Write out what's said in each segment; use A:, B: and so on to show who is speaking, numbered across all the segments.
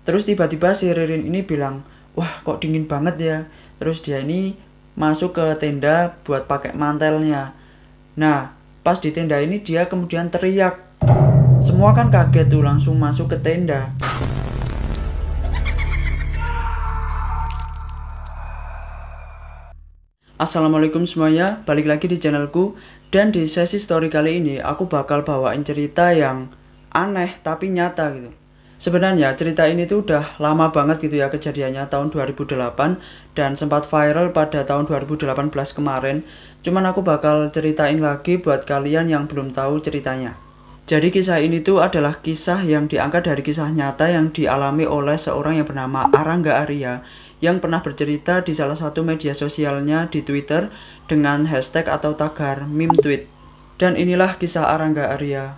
A: Terus tiba-tiba si Ririn ini bilang, wah kok dingin banget ya. Terus dia ini masuk ke tenda buat pakai mantelnya. Nah pas di tenda ini dia kemudian teriak. Semua kan kaget tuh, langsung masuk ke tenda. Assalamualaikum semuanya, balik lagi di channelku. Dan di sesi story kali ini aku bakal bawain cerita yang aneh tapi nyata gitu. Sebenarnya cerita ini tuh udah lama banget gitu ya kejadiannya, tahun 2008, dan sempat viral pada tahun 2018 kemarin. Cuman aku bakal ceritain lagi buat kalian yang belum tahu ceritanya. Jadi kisah ini tuh adalah kisah yang diangkat dari kisah nyata yang dialami oleh seorang yang bernama Arangga Arya, yang pernah bercerita di salah satu media sosialnya di Twitter dengan hashtag atau tagar meme tweet. Dan inilah kisah Arangga Arya.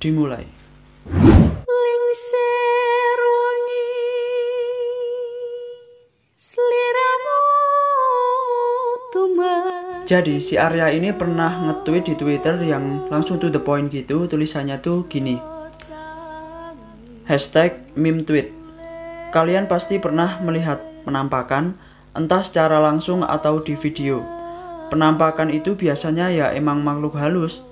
A: Dimulai. Jadi si Arya ini pernah nge-tweet di Twitter yang langsung to the point gitu. Tulisannya tuh gini, hashtag meme tweet. Kalian pasti pernah melihat penampakan, entah secara langsung atau di video. Penampakan itu biasanya ya emang makhluk halus.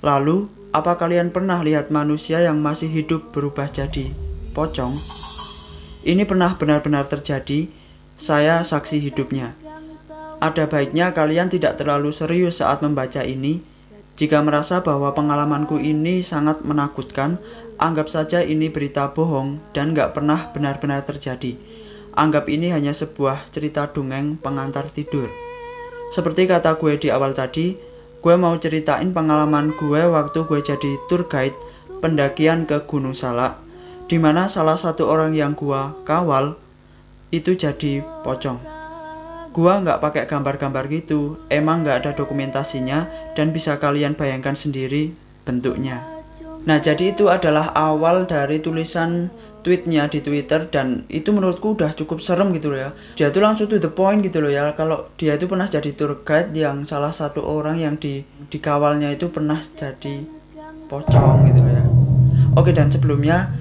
A: Lalu, apa kalian pernah lihat manusia yang masih hidup berubah jadi pocong? Ini pernah benar-benar terjadi, saya saksi hidupnya. Ada baiknya kalian tidak terlalu serius saat membaca ini. Jika merasa bahwa pengalamanku ini sangat menakutkan, anggap saja ini berita bohong dan gak pernah benar-benar terjadi. Anggap ini hanya sebuah cerita dongeng pengantar tidur. Seperti kata gue di awal tadi, gue mau ceritain pengalaman gue waktu gue jadi tour guide pendakian ke Gunung Salak, dimana salah satu orang yang gue kawal itu jadi pocong. Gua nggak pakai gambar-gambar gitu, emang nggak ada dokumentasinya dan bisa kalian bayangkan sendiri bentuknya. Nah jadi itu adalah awal dari tulisan tweetnya di Twitter, dan itu menurutku udah cukup serem gitu loh ya. Dia tuh langsung to the point gitu loh ya, kalau dia itu pernah jadi tour guide yang salah satu orang yang dikawalnya itu pernah jadi pocong gitu loh ya. Oke, dan sebelumnya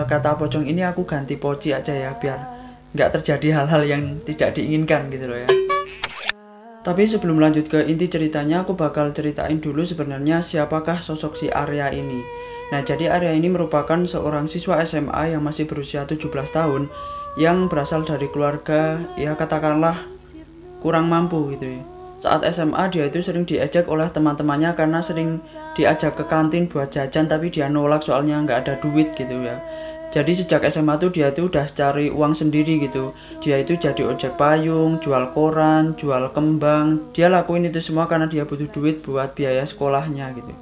A: kata pocong ini aku ganti poci aja ya, biar nggak terjadi hal-hal yang tidak diinginkan gitu loh ya. Tapi sebelum lanjut ke inti ceritanya, aku bakal ceritain dulu sebenarnya siapakah sosok si Arya ini. Nah jadi Arya ini merupakan seorang siswa SMA yang masih berusia 17 tahun, yang berasal dari keluarga ya katakanlah kurang mampu gitu ya. Saat SMA dia itu sering diejek oleh teman-temannya karena sering diajak ke kantin buat jajan, tapi dia nolak soalnya nggak ada duit gitu ya. Jadi sejak SMA tuh dia tuh udah cari uang sendiri gitu. Dia itu jadi ojek payung, jual koran, jual kembang. Dia lakuin itu semua karena dia butuh duit buat biaya sekolahnya gitu.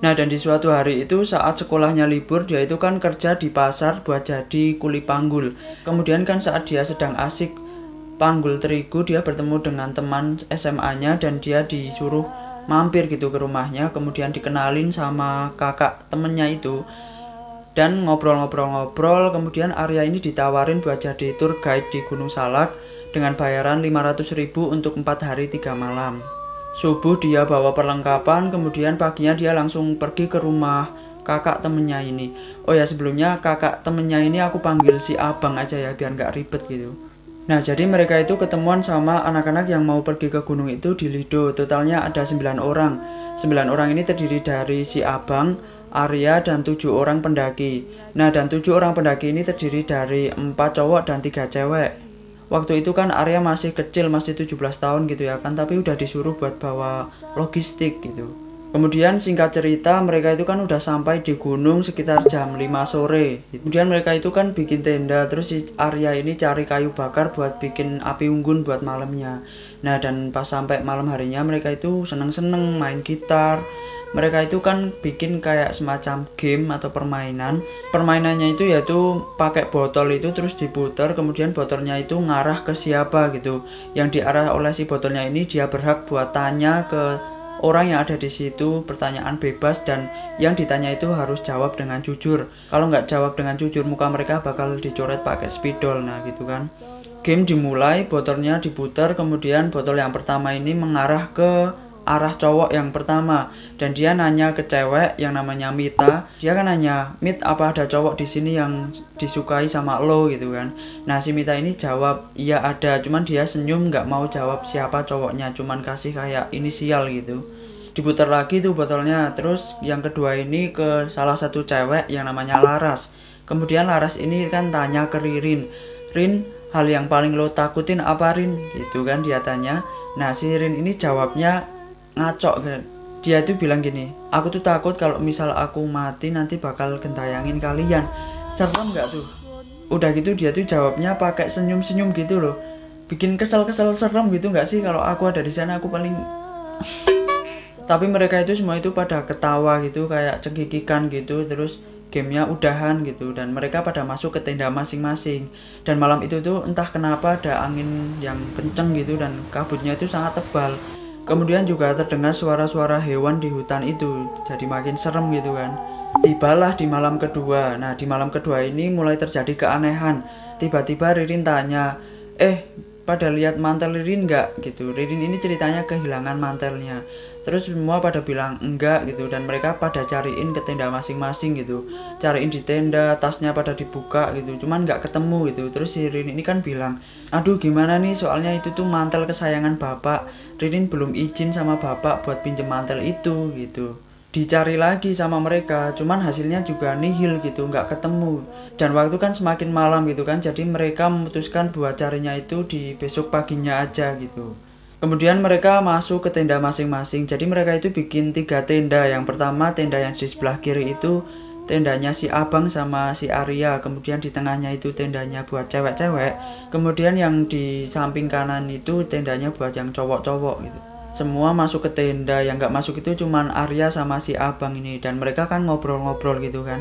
A: Nah dan di suatu hari itu saat sekolahnya libur, dia itu kan kerja di pasar buat jadi kuli panggul. Kemudian kan saat dia sedang asik panggul terigu, dia bertemu dengan teman SMA-nya dan dia disuruh mampir gitu ke rumahnya. Kemudian dikenalin sama kakak temennya itu. Dan ngobrol-ngobrol, kemudian Arya ini ditawarin buat jadi tour guide di Gunung Salak dengan bayaran 500.000 untuk 4 hari 3 malam. Subuh dia bawa perlengkapan, kemudian paginya dia langsung pergi ke rumah kakak temennya ini. Oh ya, sebelumnya kakak temennya ini aku panggil si Abang aja ya, biar gak ribet gitu. Nah jadi mereka itu ketemuan sama anak-anak yang mau pergi ke gunung itu di Lido. Totalnya ada 9 orang. 9 orang ini terdiri dari si Abang, Arya, dan 7 orang pendaki. Nah dan 7 orang pendaki ini terdiri dari 4 cowok dan 3 cewek. Waktu itu kan Arya masih kecil, masih 17 tahun gitu ya kan, tapi udah disuruh buat bawa logistik gitu. Kemudian singkat cerita mereka itu kan udah sampai di gunung sekitar jam 5 sore. Kemudian mereka itu kan bikin tenda, terus si Arya ini cari kayu bakar buat bikin api unggun buat malamnya. Nah dan pas sampai malam harinya mereka itu seneng-seneng main gitar. Mereka itu kan bikin kayak semacam game atau permainan. Permainannya itu yaitu pakai botol itu terus diputar, kemudian botolnya itu ngarah ke siapa gitu. Yang diarah oleh si botolnya ini dia berhak buat tanya ke orang yang ada di situ pertanyaan bebas, dan yang ditanya itu harus jawab dengan jujur. Kalau nggak jawab dengan jujur, muka mereka bakal dicoret pakai spidol. Nah gitu kan. Game dimulai, botolnya diputar, kemudian botol yang pertama ini mengarah ke arah cowok yang pertama, dan dia nanya ke cewek yang namanya Mita. Dia kan nanya, "Mit, apa ada cowok di sini yang disukai sama lo?" gitu kan. Nah si Mita ini jawab, "Iya ada," cuman dia senyum nggak mau jawab siapa cowoknya, cuman kasih kayak inisial gitu. Diputar lagi tuh botolnya. Terus yang kedua ini ke salah satu cewek yang namanya Laras. Kemudian Laras ini kan tanya ke Ririn, "Rin, hal yang paling lo takutin apa, Rin?" gitu kan dia tanya. Nah si Rin ini jawabnya ngaco kan. Dia tuh bilang gini, "Aku tuh takut kalau misal aku mati nanti bakal gentayangin kalian." Serem nggak tuh? Udah gitu dia tuh jawabnya pakai senyum-senyum gitu loh. Bikin kesel-kesel, serem gitu nggak sih? Kalau aku ada di sana aku paling tapi mereka itu semua itu pada ketawa gitu, kayak cekikikan gitu. Terus gamenya udahan gitu, dan mereka pada masuk ke tenda masing-masing. Dan malam itu tuh entah kenapa ada angin yang kenceng gitu, dan kabutnya itu sangat tebal. Kemudian juga terdengar suara-suara hewan di hutan itu, jadi makin serem gitu kan. Tibalah di malam kedua. Nah di malam kedua ini mulai terjadi keanehan. Tiba-tiba Ririn tanya, "Pada lihat mantel Ririn nggak?" gitu. Ririn ini ceritanya kehilangan mantelnya. Terus semua pada bilang enggak gitu, dan mereka pada cariin ke tenda masing-masing gitu. Cariin di tenda, tasnya pada dibuka gitu, cuman nggak ketemu gitu. Terus si Ririn ini kan bilang, "Aduh gimana nih, soalnya itu tuh mantel kesayangan bapak. Ririn belum izin sama bapak buat pinjem mantel itu," gitu. Dicari lagi sama mereka, cuman hasilnya juga nihil gitu, nggak ketemu. Dan waktu kan semakin malam gitu kan, jadi mereka memutuskan buat carinya itu di besok paginya aja gitu. Kemudian mereka masuk ke tenda masing-masing. Jadi mereka itu bikin 3 tenda. Yang pertama tenda yang di sebelah kiri itu tendanya si Abang sama si Arya. Kemudian di tengahnya itu tendanya buat cewek-cewek. Kemudian yang di samping kanan itu tendanya buat yang cowok-cowok gitu. Semua masuk ke tenda, yang gak masuk itu cuman Arya sama si Abang ini. Dan mereka kan ngobrol-ngobrol gitu kan.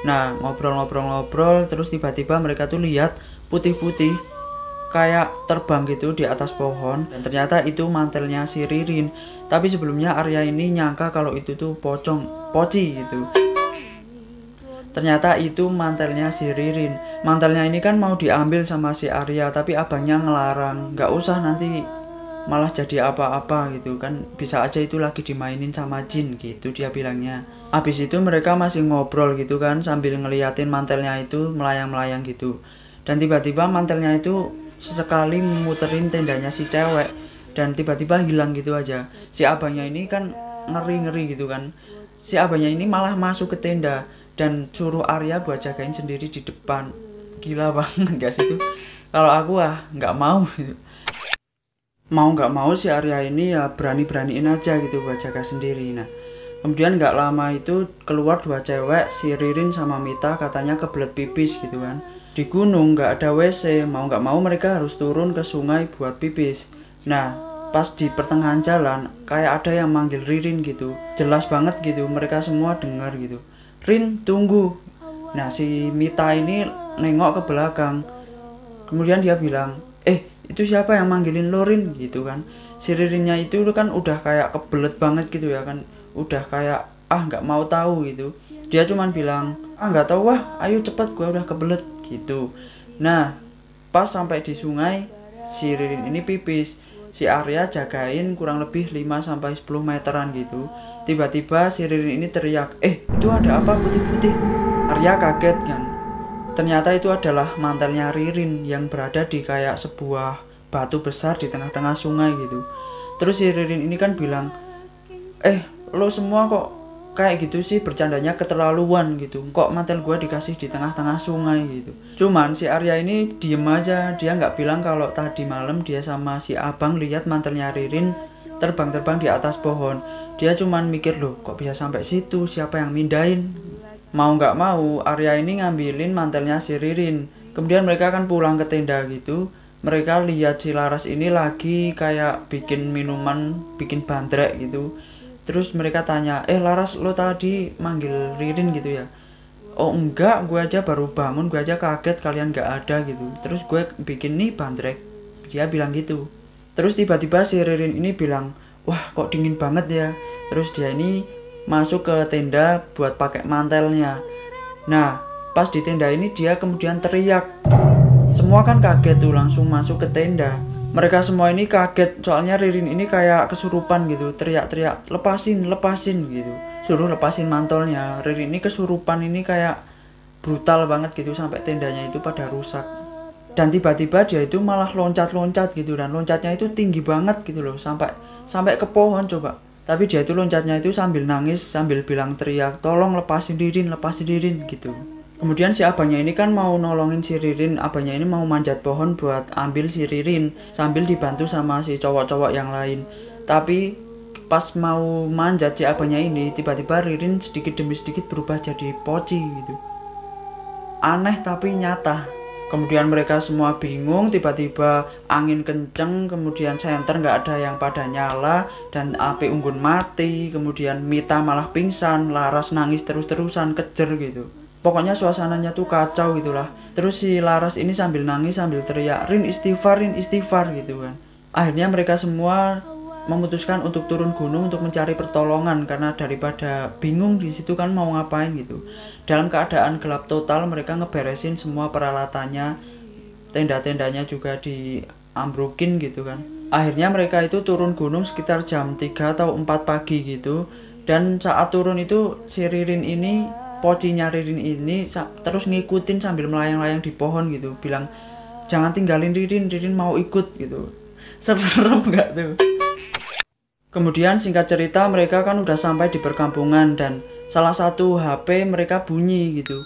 A: Nah ngobrol-ngobrol terus tiba-tiba mereka tuh lihat putih-putih kayak terbang gitu di atas pohon, dan ternyata itu mantelnya si Ririn. Tapi sebelumnya Arya ini nyangka kalau itu tuh poci gitu. Ternyata itu mantelnya si Ririn. Mantelnya ini kan mau diambil sama si Arya, tapi abangnya ngelarang, "Nggak usah, nanti malah jadi apa-apa gitu kan, bisa aja itu lagi dimainin sama jin," gitu dia bilangnya. Abis itu mereka masih ngobrol gitu kan sambil ngeliatin mantelnya itu melayang-melayang gitu. Dan tiba-tiba mantelnya itu sesekali muterin tendanya si cewek, dan tiba-tiba hilang gitu aja. Si abangnya ini kan ngeri-ngeri gitu kan. Si abangnya ini malah masuk ke tenda dan suruh Arya buat jagain sendiri di depan. Gila banget gak sih itu? Kalau aku nggak mau gitu. Mau nggak mau si Arya ini ya berani-beraniin aja gitu buat jaga sendiri. Nah kemudian nggak lama itu keluar 2 cewek, si Ririn sama Mita, katanya kebelet pipis gitu kan. Di gunung nggak ada WC, mau nggak mau mereka harus turun ke sungai buat pipis. Nah pas di pertengahan jalan kayak ada yang manggil Ririn gitu, jelas banget gitu, mereka semua dengar gitu, "Rin, tunggu." Nah si Mita ini nengok ke belakang, kemudian dia bilang, "Itu siapa yang manggilin lo, Rin?" gitu kan. Si Ririnnya itu kan udah kayak kebelet banget gitu ya kan, udah kayak nggak mau tahu gitu. Dia cuman bilang, "Nggak tahu, ayo cepet, gua udah kebelet," gitu. Nah pas sampai di sungai, si Ririn ini pipis. Si Arya jagain kurang lebih 5-10 meteran gitu. Tiba-tiba si Ririn ini teriak, "Itu ada apa putih-putih?" Arya kaget kan. Ternyata itu adalah mantelnya Ririn yang berada di kayak sebuah batu besar di tengah-tengah sungai gitu. Terus si Ririn ini kan bilang, "Lo semua kok kayak gitu sih, bercandanya keterlaluan gitu. Kok mantel gue dikasih di tengah-tengah sungai gitu." Cuman si Arya ini diem aja, dia nggak bilang kalau tadi malam dia sama si Abang lihat mantelnya Ririn terbang-terbang di atas pohon. Dia cuman mikir, loh kok bisa sampai situ, siapa yang mindahin. Mau nggak mau Arya ini ngambilin mantelnya si Ririn. Kemudian mereka kan pulang ke tenda gitu. Mereka lihat si Laras ini lagi kayak bikin minuman, bikin bandrek gitu. Terus mereka tanya, "Laras, lo tadi manggil Ririn gitu ya?" "Oh enggak, gue aja baru bangun, gue aja kaget kalian gak ada gitu. Terus gue bikin nih bandrek," dia bilang gitu. Terus tiba-tiba si Ririn ini bilang, "Wah kok dingin banget ya." Terus dia ini masuk ke tenda buat pakai mantelnya. Nah pas di tenda ini dia kemudian teriak. Semua kan kaget tuh, langsung masuk ke tenda. Mereka semua ini kaget soalnya Ririn ini kayak kesurupan gitu, teriak-teriak lepasin gitu, suruh lepasin mantolnya. Ririn ini kesurupan ini kayak brutal banget gitu sampai tendanya itu pada rusak. Dan tiba-tiba dia itu malah loncat-loncat gitu, dan loncatnya itu tinggi banget gitu loh, sampai ke pohon coba. Tapi dia itu loncatnya itu sambil nangis, sambil bilang teriak, tolong lepasin Ririn gitu. Kemudian si abangnya ini kan mau nolongin si Ririn, abangnya ini mau manjat pohon buat ambil si Ririn sambil dibantu sama si cowok-cowok yang lain. Tapi pas mau manjat si abangnya ini, tiba-tiba Ririn sedikit demi sedikit berubah jadi poci gitu. Aneh tapi nyata. Kemudian mereka semua bingung, tiba-tiba angin kenceng, kemudian senter nggak ada yang pada nyala, dan api unggun mati, kemudian Mita malah pingsan, Laras nangis terus-terusan, kejer gitu. Pokoknya suasananya tuh kacau gitulah. Terus si Laras ini sambil nangis sambil teriak, Rin istighfar gitu kan. Akhirnya mereka semua memutuskan untuk turun gunung untuk mencari pertolongan, karena daripada bingung di situ kan mau ngapain gitu. Dalam keadaan gelap total mereka ngeberesin semua peralatannya, tenda-tendanya juga diambrukin gitu kan. Akhirnya mereka itu turun gunung sekitar jam 3 atau 4 pagi gitu. Dan saat turun itu si Ririn ini, pocinya Ririn ini terus ngikutin sambil melayang-layang di pohon gitu, bilang jangan tinggalin Ririn mau ikut gitu. Serem gak tuh? Kemudian singkat cerita mereka kan udah sampai di perkampungan, dan salah satu HP mereka bunyi gitu,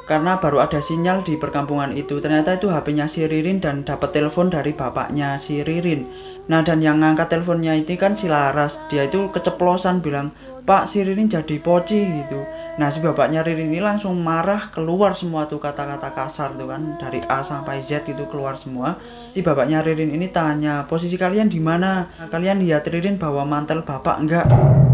A: karena baru ada sinyal di perkampungan itu. Ternyata itu HP-nya si Ririn dan dapat telepon dari bapaknya si Ririn. Nah, dan yang ngangkat teleponnya itu kan si Laras. Dia itu keceplosan bilang, Pak, si Ririn jadi poci gitu. Nah, si bapaknya Ririn ini langsung marah, keluar semua tuh kata-kata kasar tuh kan, dari A sampai Z itu keluar semua. Si bapaknya Ririn ini tanya, posisi kalian di mana? Kalian lihat Ririn bawa mantel bapak enggak?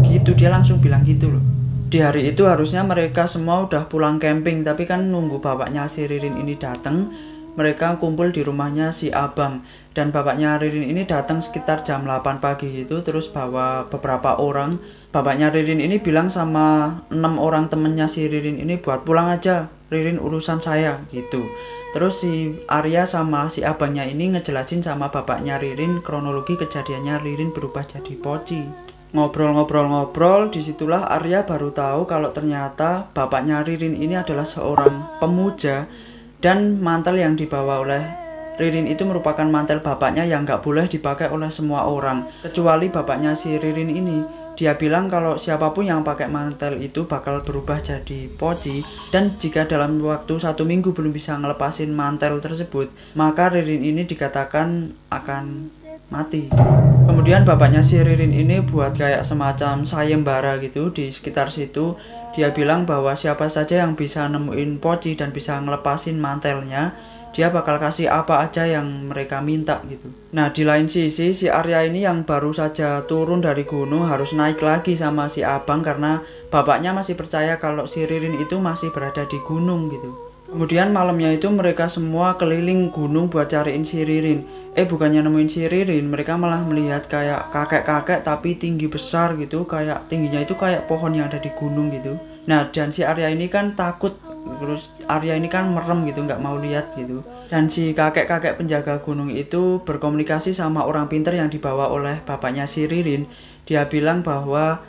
A: Gitu, dia langsung bilang gitu loh. Di hari itu harusnya mereka semua udah pulang camping, tapi kan nunggu bapaknya si Ririn ini datang. Mereka kumpul di rumahnya si abang, dan bapaknya Ririn ini datang sekitar jam 8 pagi gitu, terus bawa beberapa orang. Bapaknya Ririn ini bilang sama 6 orang temennya si Ririn ini buat pulang aja, Ririn urusan saya gitu. Terus si Arya sama si abangnya ini ngejelasin sama bapaknya Ririn kronologi kejadiannya Ririn berubah jadi poci. Ngobrol, disitulah Arya baru tahu kalau ternyata bapaknya Ririn ini adalah seorang pemuja, dan mantel yang dibawa oleh Ririn itu merupakan mantel bapaknya yang gak boleh dipakai oleh semua orang, kecuali bapaknya si Ririn ini. Dia bilang kalau siapapun yang pakai mantel itu bakal berubah jadi poci, dan jika dalam waktu 1 minggu belum bisa ngelepasin mantel tersebut, maka Ririn ini dikatakan akan mati. Kemudian bapaknya si Ririn ini buat kayak semacam sayembara gitu di sekitar situ. Dia bilang bahwa siapa saja yang bisa nemuin poci dan bisa ngelepasin mantelnya, dia bakal kasih apa aja yang mereka minta gitu. Nah, di lain sisi si Arya ini yang baru saja turun dari gunung harus naik lagi sama si abang, karena bapaknya masih percaya kalau si Ririn itu masih berada di gunung gitu. Kemudian malamnya itu mereka semua keliling gunung buat cariin si Ririn. Bukannya nemuin si Ririn, mereka malah melihat kayak kakek-kakek tapi tinggi besar gitu, kayak tingginya itu kayak pohon yang ada di gunung gitu. Nah, dan si Arya ini kan takut, terus Arya ini kan merem gitu, nggak mau lihat gitu. Dan si kakek-kakek penjaga gunung itu berkomunikasi sama orang pintar yang dibawa oleh bapaknya si Ririn. Dia bilang bahwa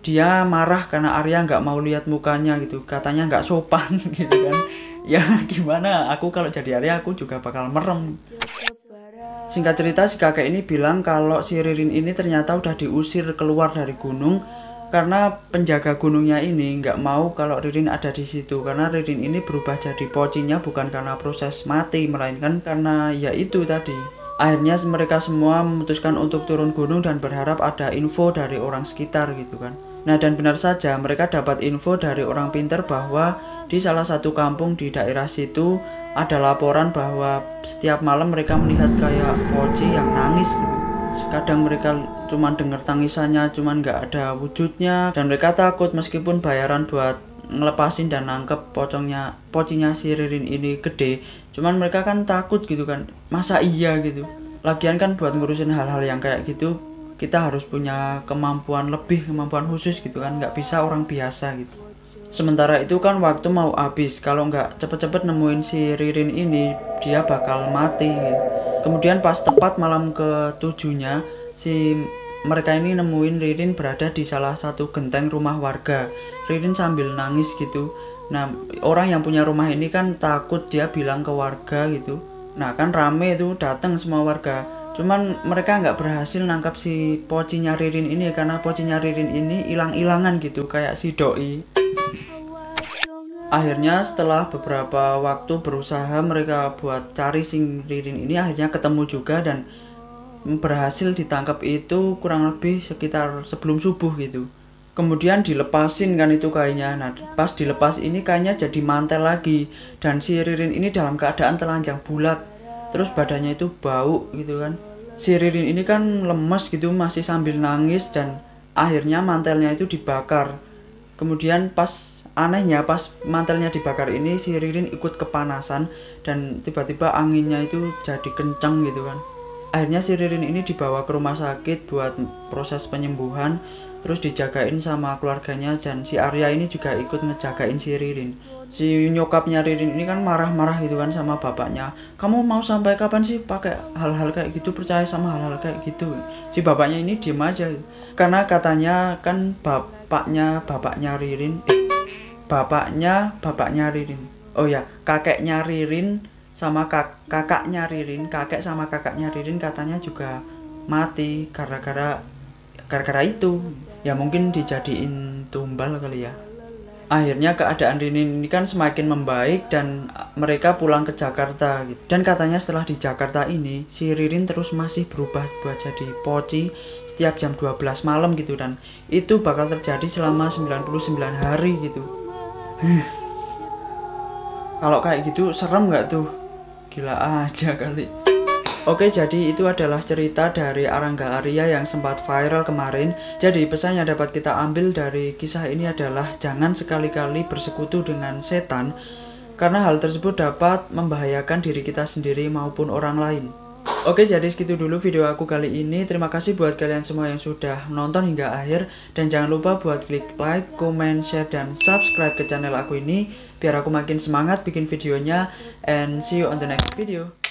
A: dia marah karena Arya nggak mau lihat mukanya gitu, katanya nggak sopan gitu kan. Ya gimana, aku kalau jadi Arya aku juga bakal merem. Singkat cerita si kakek ini bilang kalau si Ririn ini ternyata udah diusir keluar dari gunung, karena penjaga gunungnya ini nggak mau kalau Ririn ada di situ, karena Ririn ini berubah jadi pocinya bukan karena proses mati, melainkan karena ya itu tadi. Akhirnya mereka semua memutuskan untuk turun gunung dan berharap ada info dari orang sekitar gitu kan. Nah, dan benar saja mereka dapat info dari orang pintar bahwa di salah satu kampung di daerah situ ada laporan bahwa setiap malam mereka melihat kayak poci yang nangis gitu. Kadang mereka cuma dengar tangisannya, cuman nggak ada wujudnya, dan mereka takut meskipun bayaran buat ngelepasin dan nangkep pocinya si Ririn ini gede, cuman mereka kan takut gitu kan, masa iya gitu. Lagian kan buat ngurusin hal-hal yang kayak gitu kita harus punya kemampuan khusus gitu kan, nggak bisa orang biasa gitu. Sementara itu kan waktu mau habis, kalau nggak cepet-cepet nemuin si Ririn ini dia bakal mati gitu. Kemudian pas tepat malam ke-7-nya, mereka ini nemuin Ririn berada di salah satu genteng rumah warga. Ririn sambil nangis gitu. Nah, orang yang punya rumah ini kan takut, dia bilang ke warga gitu. Nah, kan rame itu, datang semua warga. Cuman mereka nggak berhasil nangkap si pocinya Ririn ini, karena pocinya Ririn ini hilang-hilangan gitu, kayak si doi. Akhirnya setelah beberapa waktu berusaha mereka buat cari si Ririn ini, akhirnya ketemu juga dan berhasil ditangkap itu kurang lebih sekitar sebelum subuh gitu. Kemudian dilepasin kan itu kainnya. Nah, pas dilepas ini kainnya jadi mantel lagi, dan si Ririn ini dalam keadaan telanjang bulat, terus badannya itu bau gitu kan. Si Ririn ini kan lemes gitu, masih sambil nangis, dan akhirnya mantelnya itu dibakar. Kemudian anehnya pas mantelnya dibakar ini, si Ririn ikut kepanasan dan tiba-tiba anginnya itu jadi kencang gitu kan. Akhirnya si Ririn ini dibawa ke rumah sakit buat proses penyembuhan, terus dijagain sama keluarganya, dan si Arya ini juga ikut ngejagain si Ririn. Si nyokapnya Ririn ini kan marah-marah gitu kan sama bapaknya. Kamu mau sampai kapan sih pakai hal-hal kayak gitu, percaya sama hal-hal kayak gitu? Si bapaknya ini diem aja gitu. Karena katanya kan bapaknya Ririn. Oh ya, kakeknya Ririn sama kakaknya Ririn, kakek sama kakaknya Ririn katanya juga mati gara-gara itu. Ya mungkin dijadiin tumbal kali ya. Akhirnya keadaan Ririn ini kan semakin membaik dan mereka pulang ke Jakarta gitu. Dan katanya setelah di Jakarta ini, si Ririn terus masih berubah buat jadi poci setiap jam 12 malam gitu, dan itu bakal terjadi selama 99 hari gitu. Kalau kayak gitu serem nggak tuh? Gila aja kali. Oke, jadi itu adalah cerita dari Arangga Arya yang sempat viral kemarin. Jadi pesan yang dapat kita ambil dari kisah ini adalah jangan sekali-kali bersekutu dengan setan, karena hal tersebut dapat membahayakan diri kita sendiri maupun orang lain. Oke, jadi segitu dulu video aku kali ini. Terima kasih buat kalian semua yang sudah menonton hingga akhir. Dan jangan lupa buat klik like, comment, share, dan subscribe ke channel aku ini biar aku makin semangat bikin videonya. And see you on the next video.